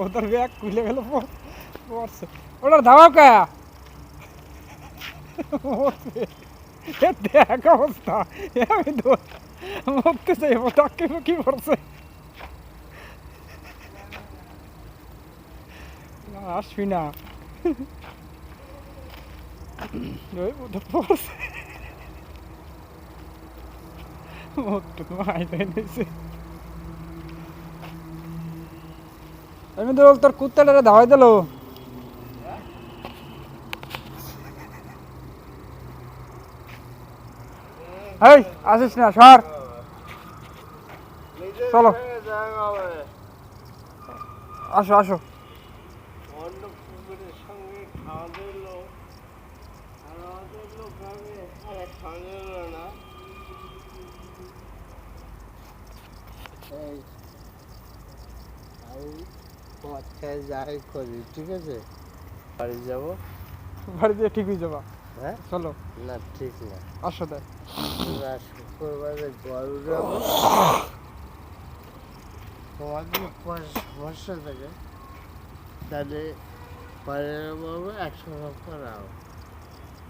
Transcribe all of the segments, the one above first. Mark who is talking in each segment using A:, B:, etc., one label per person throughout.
A: ওদের ব্যাগ খুলে গেল পড়ছে ওটার ধাওয়া কা দেখ অবস্থা আমি মরতে চাইবো টাকে কি পড়ছে আসবি না পড়ছে মরটুকু আইতে নিয়েছে আমি তো তোর কুত্তাটারে ধাওয়াই দিল এই আসিস না সর চলো আসো আসো
B: যাই করি ঠিক আছে বাড়ি যাবো
A: বাড়ি দিয়ে ঠিক হয়ে যাবা
B: হ্যাঁ
A: চলো
B: না ঠিক না
A: আসো দেখ
B: শুক্রবারে গরু যাবো তোমার যদি সমস্যা থাকে তাহলে পরের বাবু 100 টাকা রাও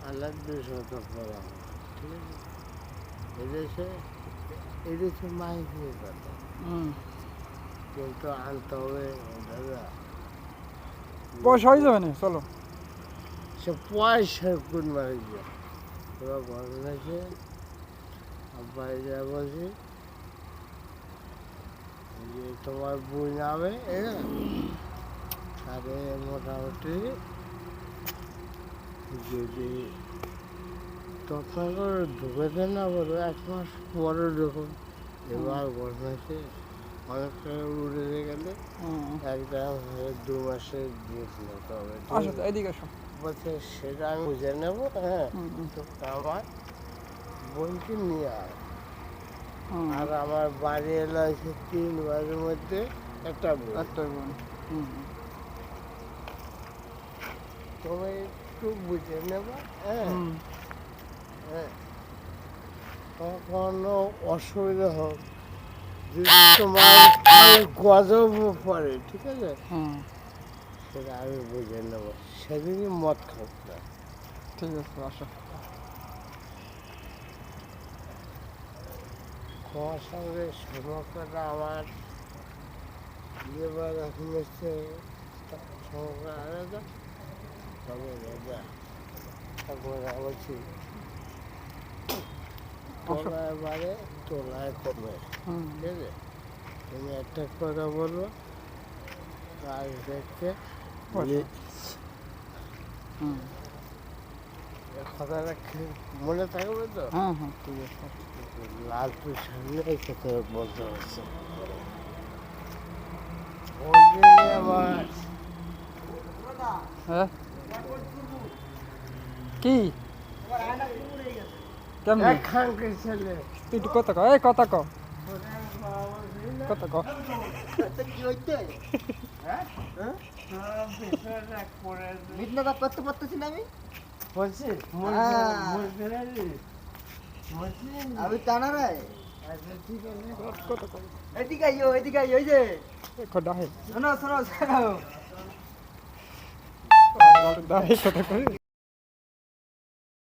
B: আলাদ 200 টাকা রাও ঠিক আছে এদেশে মাই দিয়ে কথা কিন্তু আনতে হবে দাদা
A: পয়সা হয়ে যাবে না চলো
B: সে পয়সা কোন মারি যায় তোরা ঘর আছে বাইরে যা বলছি যে তোমার বই নামে তাহলে মোটামুটি যদি তখন ঢুকেছে না বলো 1 মাস পরে ঢুকুন এবার ঘটনাছে অনেক টাকা উড়ে গেলে একটা 2 মাসে দিয়েছিল তবে
A: এদিকে আসো
B: বলছে সেটা আমি বুঝে নেবো হ্যাঁ তো আমার বোনকে নিয়ে আয় আর আমার বাড়ি এলো হচ্ছে 3 বাড়ির মধ্যে একটা বোন তবে একটু বুঝে নেবা হ্যাঁ হ্যাঁ কখনো অসুবিধা হোক যদি তোমার গজব পড়ে ঠিক আছে সেটা আমি বুঝে নেবো সেদিনই মদ খাব না
A: ঠিক আছে আসো
B: তোমার সঙ্গে সম্পর্কটা আমার এবার এখন হচ্ছে সম্পর্ক আলাদা তবে দাদা তারপরে বলছি তোলায় বাড়ে তোলায় কমে ঠিক আছে তুমি একটা কথা বলবো কাজ দেখতে কথাটা মনে থাকবে তো
A: হ্যাঁ ঠিক আছে
B: লালপুর সামনে এই কথা বলতে হচ্ছে ওই জন্য আমার
A: হ্যাঁ কি কেমন
B: খানকে ছেলে
A: তুই একটু কথা ক এই কথা ক কথা ক
B: কি হইতে
C: মিটনা করতে পারতেছি না আমি
B: বলছি
C: আমি টানা রে
B: আচ্ছা ঠিক আছে
A: কথা ক
C: এদিকে আইও ওই যে
A: কথা হে
C: শোনো
A: দাঁড়িয়ে কথা কই